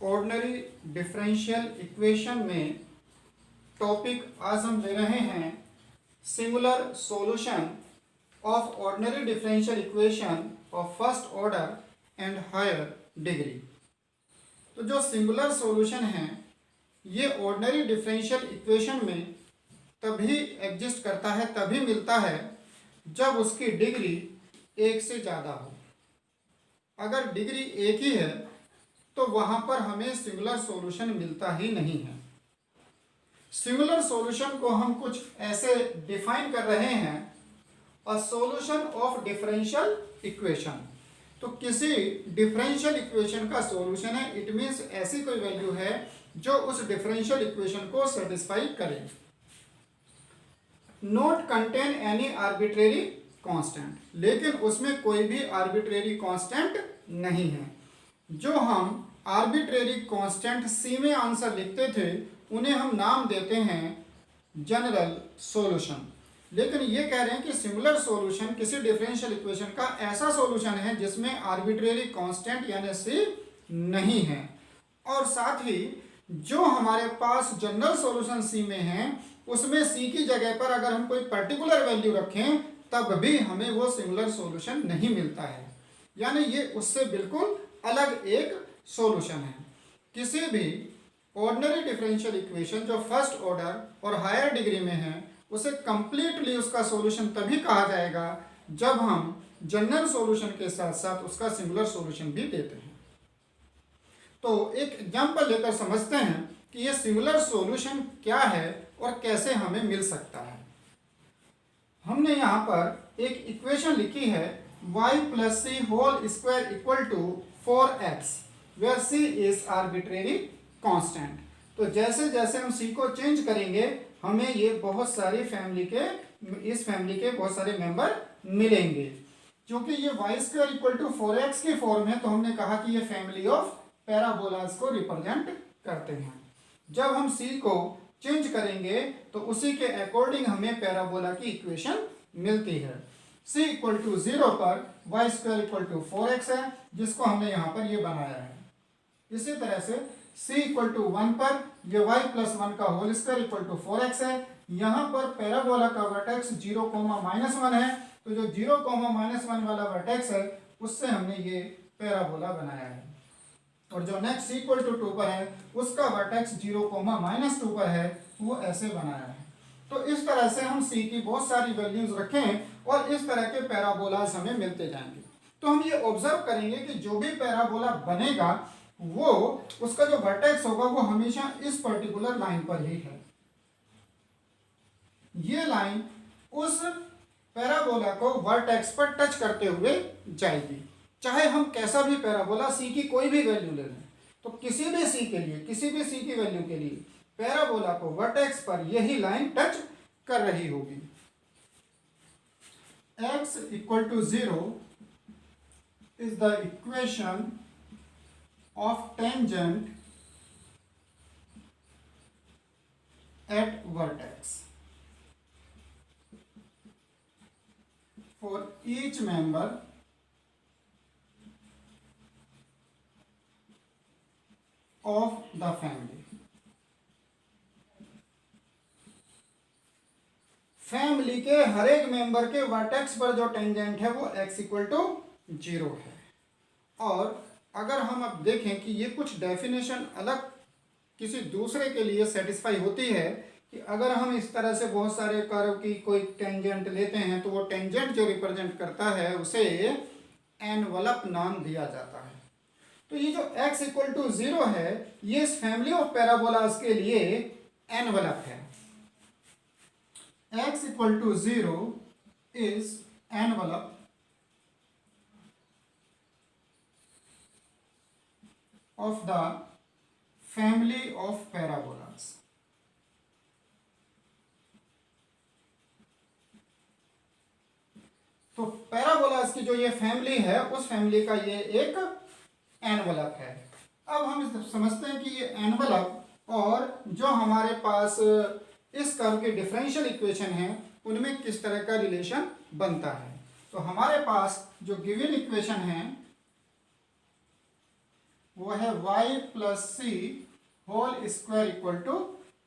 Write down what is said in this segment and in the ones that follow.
Ordinary differential equation में topic आज हम ले रहे हैं singular solution of ordinary differential equation of first order and higher degree. तो जो सिंगुलर सॉल्यूशन है ये ऑर्डिनरी डिफरेंशियल इक्वेशन में तभी एग्जिस्ट करता है, तभी मिलता है जब उसकी डिग्री एक से ज़्यादा हो। अगर डिग्री एक ही है तो वहाँ पर हमें सिंगुलर सॉल्यूशन मिलता ही नहीं है। सिंगुलर सॉल्यूशन को हम कुछ ऐसे डिफाइन कर रहे हैं, a solution of differential equation. तो किसी डिफरेंशियल इक्वेशन का सॉल्यूशन है, इट मीन्स ऐसी कोई वैल्यू है जो उस डिफरेंशियल इक्वेशन को सेटिस्फाई करे। Not contain any arbitrary constant, लेकिन उसमें कोई भी आर्बिट्रेरी कांस्टेंट नहीं है। जो हम आर्बिट्रेरी कांस्टेंट सी में आंसर लिखते थे उन्हें हम नाम देते हैं जनरल सॉल्यूशन। लेकिन ये कह रहे हैं कि सिंगुलर सॉल्यूशन किसी डिफरेंशियल इक्वेशन का ऐसा सॉल्यूशन है जिसमें आर्बिट्रेरी कांस्टेंट यानी सी नहीं है। और साथ ही जो हमारे पास जनरल सॉल्यूशन सी में है उसमें सी की जगह पर अगर हम कोई पर्टिकुलर वैल्यू रखें तब भी हमें वो सिंगुलर सॉल्यूशन नहीं मिलता है, यानी ये उससे बिल्कुल अलग एक सॉल्यूशन है। किसी भी ऑर्डिनरी डिफरेंशियल इक्वेशन जो फर्स्ट ऑर्डर और हायर डिग्री में है उसे कंप्लीटली उसका सॉल्यूशन तभी कहा जाएगा जब हम जनरल सॉल्यूशन के साथ साथ उसका सिंगुलर सॉल्यूशन भी देते हैं। तो एक एग्जांपल लेकर समझते हैं कि ये सिंगुलर सॉल्यूशन क्या है और कैसे हमें मिल सकता है। हमने यहाँ पर एक इक्वेशन लिखी है y + c whole square equal to 4x where c is arbitrary constant. तो जैसे जैसे हम c को चेंज करेंगे हमें ये बहुत सारी फैमिली के इस फैमिली के बहुत सारे मेंबर मिलेंगे। क्योंकि ये y² इक्वल टू 4x की फॉर्म है तो हमने कहा कि ये फैमिली ऑफ पैराबोलास को रिप्रेजेंट करते हैं। जब हम c को चेंज करेंगे तो उसी के अकॉर्डिंग हमें पैराबोला की इक्वेशन मिलती है। c इक्वल टू 0 पर y² इक्वल टू 4x है जिसको हमने यहाँ पर ये बनाया है। इसी तरह से c इक्वल टू 1 पर ये y + 1 का whole square equal to 4x है। यहाँ पर पैराबोला का वर्टेक्स 0, -1 है, तो जो 0, -1 वाला वर्टेक्स है उससे हमने ये पैराबोला बनाया है। और जो नेक्स्ट c इक्वल टू 2 पर है उसका वर्टेक्स 0, -2 पर है, वो ऐसे बनाया है। तो इस तरह से हम c की बहुत सारी वैल्यूज रखें और इस तरह के पैराबोलास हमें मिलते जाएंगे। तो हम ये ऑब्जर्व करेंगे कि जो भी पैराबोला बनेगा वो उसका जो वर्टेक्स होगा वो हमेशा इस पर्टिकुलर लाइन पर ही है। ये लाइन उस पैराबोला को वर्टेक्स पर टच करते हुए जाएगी। चाहे हम कैसा भी पैराबोला c की कोई भी वैल्यू ले लें, तो किसी भी c के लिए, किसी भी c की वैल्यू के लिए पैराबोला को वर्टेक्स पर यही लाइन टच कर रही होगी। x equal to 0 is the equation of tangent at vertex for each member of the family। Family के हर एक मेंबर के वर्टेक्स पर जो टेंजेंट है वो x इक्वल टू 0 है। और अगर हम अब देखें कि ये कुछ डेफिनेशन अलग किसी दूसरे के लिए सेटिस्फाई होती है कि अगर हम इस तरह से बहुत सारे कर्व की कोई टेंजेंट लेते हैं तो वो टेंजेंट जो रिप्रेजेंट करता है उसे एनवलप नाम दिया जाता है। तो ये जो x इक्वल टू 0 है ये इस फैमिली ऑफ पैराबोलास के लिए एनवलप है। x equal to 0 is envelope of the family of parabolas। तो पैराबोलास की जो ये फैमिली है उस फैमिली का ये एक एनवलप है। अब हम समझते हैं कि ये एनवलप और जो हमारे पास इस कर्व के डिफरेंशियल इक्वेशन है उनमें किस तरह का रिलेशन बनता है। तो हमारे पास जो गिवन इक्वेशन है वो वो है y plus C whole square equal to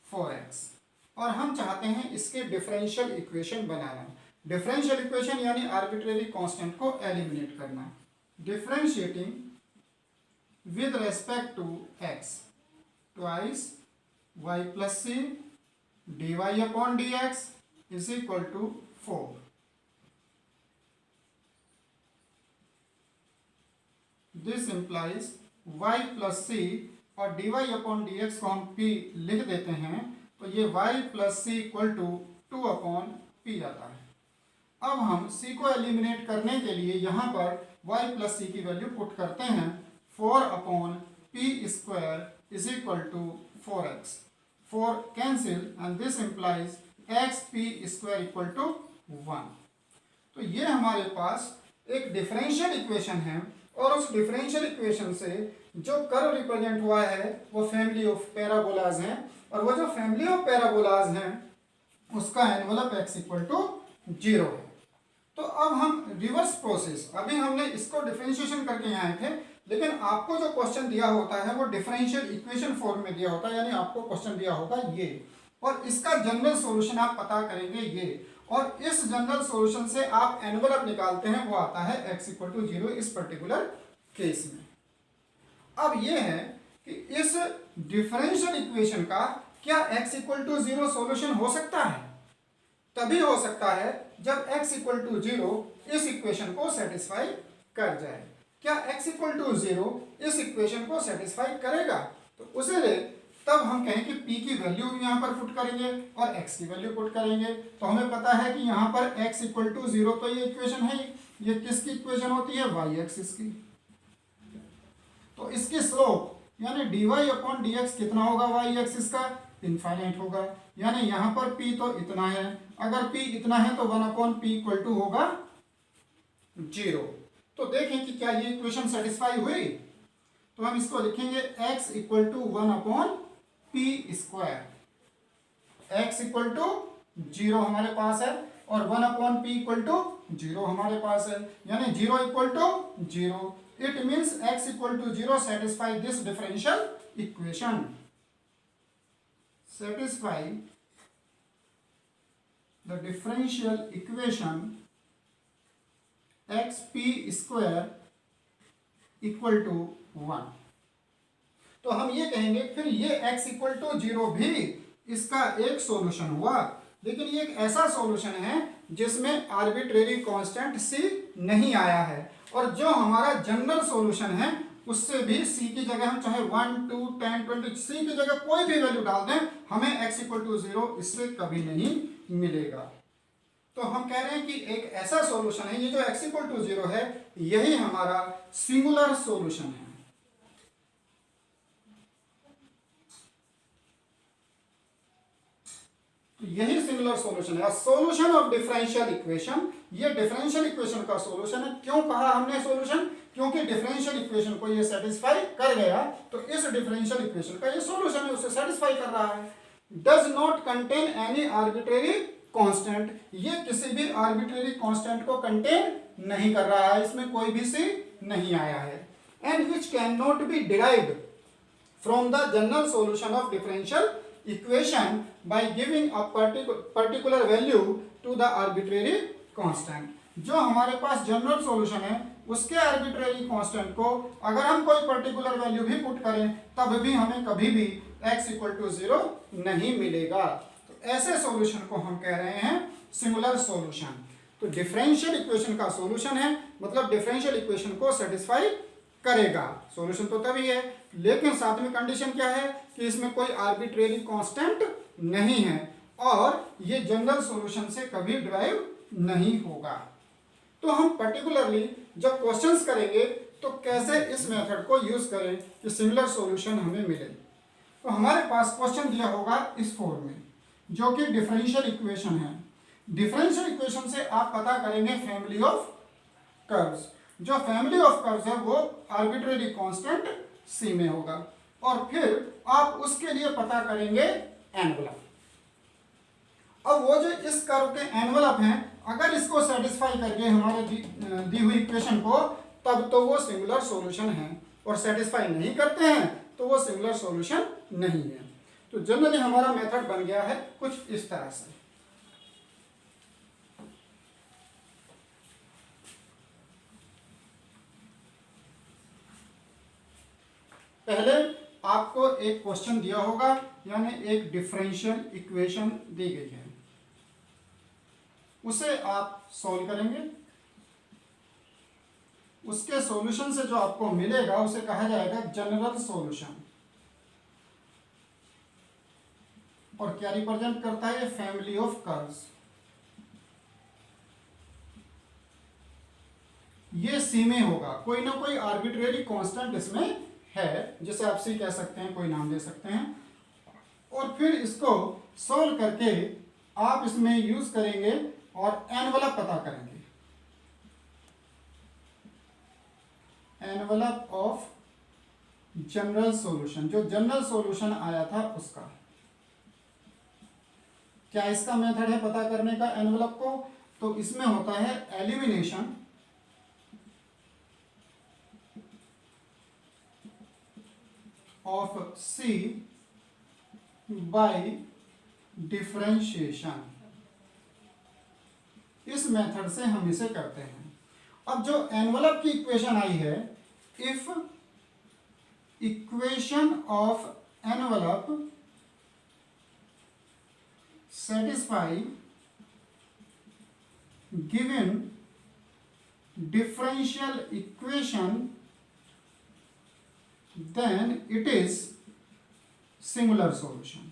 4x, और हम चाहते हैं इसके डिफरेंशियल इक्वेशन बनाना। डिफरेंशियल इक्वेशन यानी आर्बिट्रेरी कांस्टेंट को एलिमिनेट करना। Differentiating with respect to x, twice y plus C dy upon dx is equal to 4। This implies y plus C और dy अपॉन dx को हम p लिख देते हैं, तो ये y plus c equal to 2 upon p आता है। अब हम c को एलिमिनेट करने के लिए यहाँ पर y प्लस सी की वैल्यू पुट करते हैं। 4 upon p square is equal to 4x, 4 cancel and this implies xp square equal to 1। तो ये हमारे पास एक डिफरेंशियल इक्वेशन है, और उस डिफरेंशियल इक्वेशन से जो कर्व रिप्रेजेंट हुआ है वो फैमिली ऑफ पैराबोलाज हैं, और वो जो फैमिली ऑफ पैराबोलाज हैं उसका एनवलप x इक्वल टू 0 है। तो अब हम रिवर्स प्रोसेस, अभी हमने इसको डिफरेंशिएशन करके यहाँ आए थे, लेकिन आपको जो क्वेश्चन दिया होता है वो डिफरेंशियल इक्वेशन फॉर्म में दिया होता है, यानी आपको क्वेश्चन दिया होगा ये, और इसका जनरल सॉल्यूशन आप पता करेंगे ये, और इस जनरल सॉल्यूशन से आप एनवलप निकालते हैं, वो आता है x इक्वल टू 0 इस पर्टिकुलर केस में। अब ये है कि इस डिफरेंशियल इक्वेशन का क्या x इक्वल टू 0 सॉल्यूशन हो सकता है? तभी हो सकता है जब x इक्वल टू 0 इस इक्वेशन को सेटिस्फाई कर जाए। क्या x इक्वल टू 0 इस इक्वेशन को सेटिस्फाई करेगा? तो उसे तब हम कहें कि p की वैल्यू यहाँ पर पुट करेंगे और x की वैल्यू पुट करेंगे, तो हमें पता है कि यहाँ पर x इक्वल टू 0 तो ये इक्वेशन है, ये किसकी इक्वेशन होती है? y एक्सिस की। तो इसकी स्लोप यानी dy अपॉन dx कितना होगा? y एक्सिस का इनफाइनाइट होगा, यानी यहाँ पर p तो इतना है, अगर p इतना है तो 1 अपॉन p इक्वल टू होगा 0। तो देखें कि क्या ये इक्वेशन सेटिस्फाई हुई, तो हम इसको लिखेंगे x equal to 1 upon p square, x equal to 0 हमारे पास है और 1 अपॉन p इक्वल टू 0 हमारे पास है, यानी 0 equal to 0। It means x equal to 0 satisfy this differential equation, satisfy the differential equation xp square equal to 1। तो हम ये कहेंगे फिर ये x इक्वल टू 0 भी इसका एक सॉल्यूशन हुआ, लेकिन ये एक ऐसा सॉल्यूशन है जिसमें आर्बिट्रेरी कांस्टेंट c नहीं आया है, और जो हमारा जनरल सॉल्यूशन है उससे भी c की जगह हम चाहे 1 2 10 20 c की जगह कोई भी वैल्यू डाल दें, हमें x इक्वल टू 0 इससे कभी नहीं मिलेगा। तो हम कह रहे हैं कि एक ऐसा सॉल्यूशन है, ये जो x इक्वल टू 0 है यही हमारा सिंगुलर सॉल्यूशन है। तो यही सिंगुलर सॉल्यूशन है, सॉल्यूशन ऑफ डिफरेंशियल इक्वेशन। ये डिफरेंशियल इक्वेशन का सॉल्यूशन है। क्यों कहा हमने सॉल्यूशन? क्योंकि डिफरेंशियल इक्वेशन को ये सेटिस्फाई कर गया, तो इस डिफरेंशियल इक्वेशन का ये सॉल्यूशन है, उसे सेटिस्फाई कर रहा है। Does not contain any arbitrary constant, ये किसी भी आर्बिट्रेरी कांस्टेंट को कंटेन नहीं कर रहा है, इसमें कोई भी सी नहीं आया है। And which can not be derived from the general solution of differential equation by giving a particular value to the arbitrary constant. जो हमारे पास जनरल सॉल्यूशन है उसके आर्बिट्रेरी कांस्टेंट को अगर हम कोई पर्टिकुलर वैल्यू भी पुट करें तब भी हमें कभी भी x इक्वल टू 0 नहीं मिलेगा। तो ऐसे सॉल्यूशन को हम कह रहे हैं सिंगुलर सॉल्यूशन। तो डिफरेंशियल इक्वेशन का सॉल्यूशन है, मतलब डिफरेंशियल इक्वेशन को सेटिस्फाई करेगा। सॉल्यूशन तो तभी है, लेकिन साथ में कंडीशन क्या है कि इसमें कोई आर्बिट्रेरी कांस्टेंट नहीं है और ये जनरल सॉल्यूशन से कभी डिराइव नहीं होगा। तो हम पर्टिकुलरली जब क्वेश्चंस करेंगे तो कैसे इस मेथड को यूज करें कि सिंगुलर सॉल्यूशन हमें मिले। तो हमारे पास क्वेश्चन दिया होगा इस फॉर्म में, जो कि डिफरेंशियल इक्वेशन है। डिफरेंशियल इक्वेशन से आप पता करेंगे फैमिली ऑफ कर्व्स। जो फैमिली ऑफ कर्व्स है वो आर्बिट्रेरी कांस्टेंट c में होगा, और फिर आप उसके लिए पता करेंगे एनवलप। अब वो जो इस कर्व के एनवलप हैं, अगर इसको सेटिस्फाई करके हमारे दी हुई इक्वेशन को, तब तो वो सिंगुलर सॉल्यूशन है। और सेटिस्फाई नहीं करते हैं तो वो सिंगुलर सॉल्यूशन नहीं है। तो जनरली हमारा मेथड बन गया है कुछ इस तरह से। पहले आपको एक क्वेश्चन दिया होगा, यानी एक डिफरेंशियल इक्वेशन दी गई है, उसे आप सॉल्व करेंगे। उसके सॉल्यूशन से जो आपको मिलेगा उसे कहा जाएगा जनरल सॉल्यूशन, और क्या रिप्रेजेंट करता है? ये फैमिली ऑफ कर्व्स। ये सी में होगा, कोई ना कोई आर्बिट्रेरी कांस्टेंट इसमें है, जिसे आप सी कह सकते हैं, कोई नाम दे सकते हैं, और फिर इसको सॉल्व करके आप इसमें यूज करेंगे और एनवलप पता करेंगे, एनवलप ऑफ जनरल सॉल्यूशन, जो जनरल सॉल्यूशन आया था उसका। क्या इसका मेथड है पता करने का एनवलप को? तो इसमें होता है elimination of c by differentiation. इस मेथड से हम इसे करते हैं। अब जो एनवलप की इक्वेशन आई है, if equation of envelope satisfy given differential equation, then it is singular solution।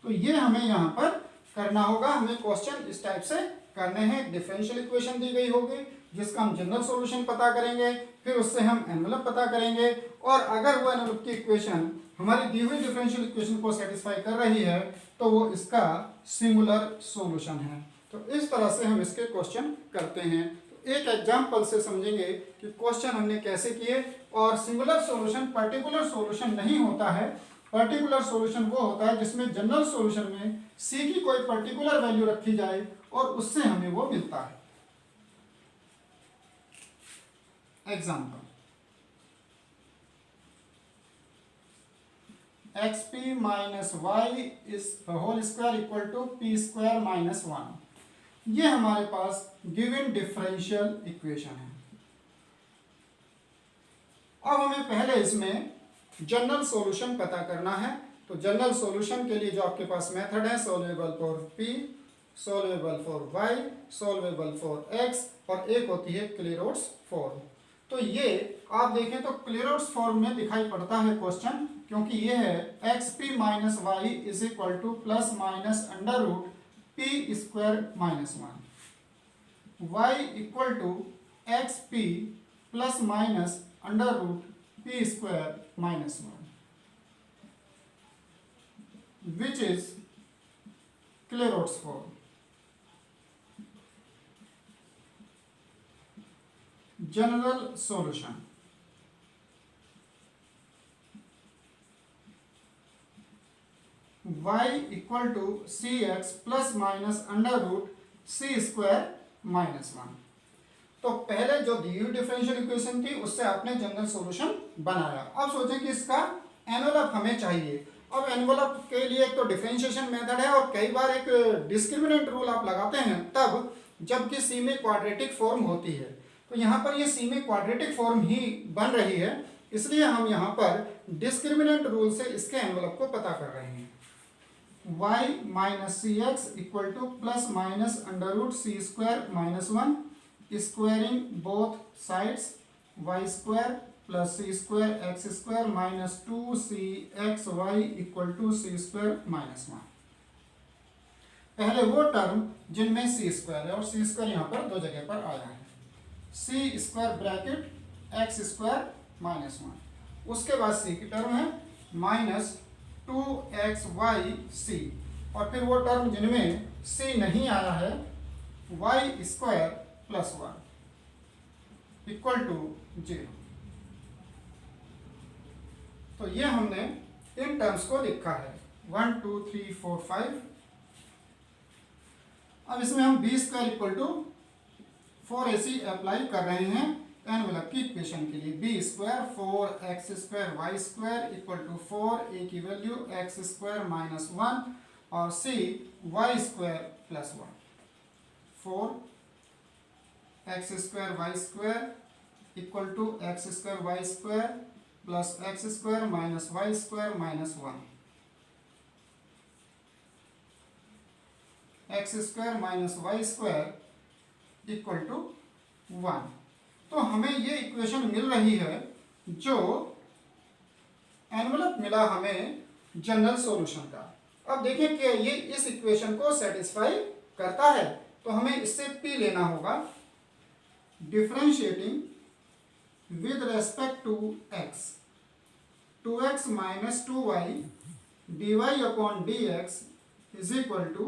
तो ये हमें यहां पर करना होगा। हमें क्वेश्चन इस टाइप से करने हैं। डिफरेंशियल इक्वेशन दी गई होगी जिसका हम जनरल सॉल्यूशन पता करेंगे, फिर उससे हम एनवलप पता करेंगे, और अगर वो एनवलप की इक्वेशन हमारी दी हुई डिफरेंशियल इक्वेशन को सेटिस्फाई कर रही है तो वो इसका सिंगुलर सॉल्यूशन है। तो इस तरह से हम इसके क्वेश्चन करते हैं। तो एक एग्जांपल से समझेंगे कि क्वेश्चन हमने कैसे किए। और सिंगुलर सॉल्यूशन पर्टिकुलर सॉल्यूशन नहीं होता है। पर्टिकुलर सॉल्यूशन वो होता है जिसमें जनरल सॉल्यूशन में सी की कोई पर्टिकुलर वैल्यू रखी जाए और उससे हमें वो मिलता है। Example, xp minus y is whole square equal to p square minus 1। ये हमारे पास गिवन डिफरेंशियल इक्वेशन है। अब हमें पहले इसमें जनरल सॉल्यूशन पता करना है। तो जनरल सॉल्यूशन के लिए जो आपके पास मेथड है, solvable for p, solvable for y, solvable for x, और एक होती है क्लेरोट्स फॉर्म। तो ये आप देखें तो क्लेरोट्स फॉर्म में दिखाई पड़ता है क्वेश्चन, क्योंकि ये है xp minus y is equal to plus minus under root p square minus 1, y equal to xp plus minus under root p square minus 1, which is Clairaut's form. General solution, y equal to C x plus minus under root C square minus 1। तो पहले जो दी हुई differential equation थी उससे आपने general solution बनाया। अब सोचें कि इसका एनवलप हमें चाहिए। अब एनवलप के लिए एक तो डिफरेंशिएशन मेथड है और कई बार एक डिस्क्रिमिनेंट रूल आप लगाते हैं तब जबकि सी में क्वाड्रेटिक फॉर्म होती है। तो यहाँ पर ये सी में क्वाड्रेटिक फॉर्म ही बन रही है, इसलिए हम यहाँ पर डिस्क्रिमिनेंट रूल से इसके एनवलप को पता कर रहे हैं। y minus c x equal to plus minus under root C square minus 1, squaring both sides y square plus c square x square minus 2cxy equal to c square minus 1। पहले वो term जिनमें सी square है, और सी square यहाँ पर दो जगह पर आया है, C square bracket x square minus 1, उसके बाद सी की टर्म है माइनस 2xyc, और फिर वो टर्म जिनमें c नहीं आया है y square plus 1 equal to 0। तो ये हमने इन टर्म्स को लिखा है 1 2 3 4 5। अब इसमें हम b square equal to 4ac apply कर रहे हैं एनवेलप की इक्वेशन के लिए। B square 4x² y² equal to 4, a की वैल्यू x² माइनस 1 और c y² plus 1। 4x² y² equal to x² y² plus x² minus y² minus 1। x² minus y² equal to 1। तो हमें ये equation मिल रही है जो एनवेलप मिला हमें जनरल सॉल्यूशन का। अब देखिए कि ये इस इक्वेशन को सेटिस्फाई करता है, तो हमें इससे p लेना होगा। Differentiating with respect to x, 2x minus 2y dy upon dx is equal to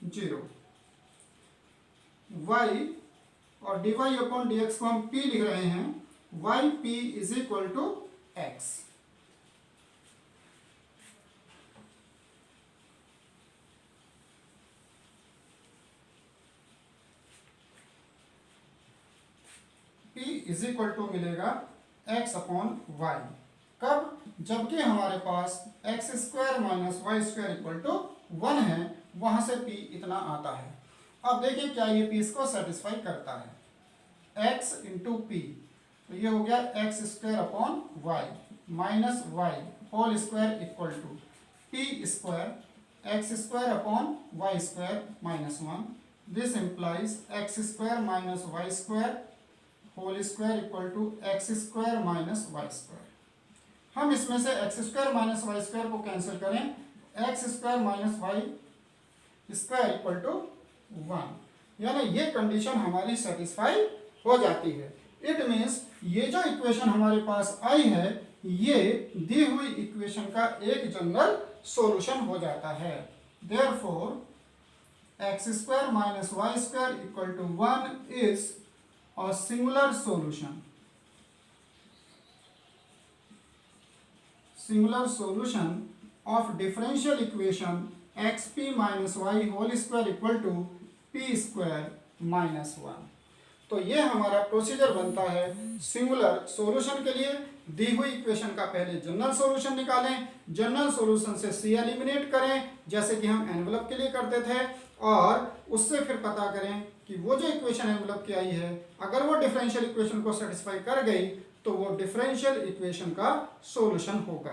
0। y और dy अपॉन dx को हम p लिख रहे हैं, yp is equal to x। p is equal to मिलेगा x अपॉन y। कब? जबकि हमारे पास x² minus y² equal to 1 है, वहां से p इतना आता है। अब देखिए क्या ये p इसको सेटिस्फाई करता है। x इंटू पी, तो ये हो गया x² upon y minus y whole square equal to p² x² upon y² minus 1। This implies x² minus y² whole square equal to x² minus y²। हम इसमें से x² माइनस y² को cancel करें, x² minus y² equal to 1, यानी ये condition हमारी satisfy हो जाती है। इट मीन्स ये जो इक्वेशन हमारे पास आई है, ये दी हुई इक्वेशन का एक जनरल सॉल्यूशन हो जाता है। Therefore x² minus y² equal to 1 is a singular solution of differential equation xp minus y whole square equal to p square minus 1। तो ये हमारा प्रोसीजर बनता है सिंगुलर सॉल्यूशन के लिए। दी हुई इक्वेशन का पहले जनरल सॉल्यूशन निकालें, जनरल सॉल्यूशन से सी एलिमिनेट करें जैसे कि हम एनवेलप के लिए करते थे, और उससे फिर पता करें कि वो जो इक्वेशन एनवेलप की आई है, अगर वो डिफरेंशियल इक्वेशन को सेटिस्फाई कर गई तो वो डिफरेंशियल इक्वेशन का सॉल्यूशन होगा।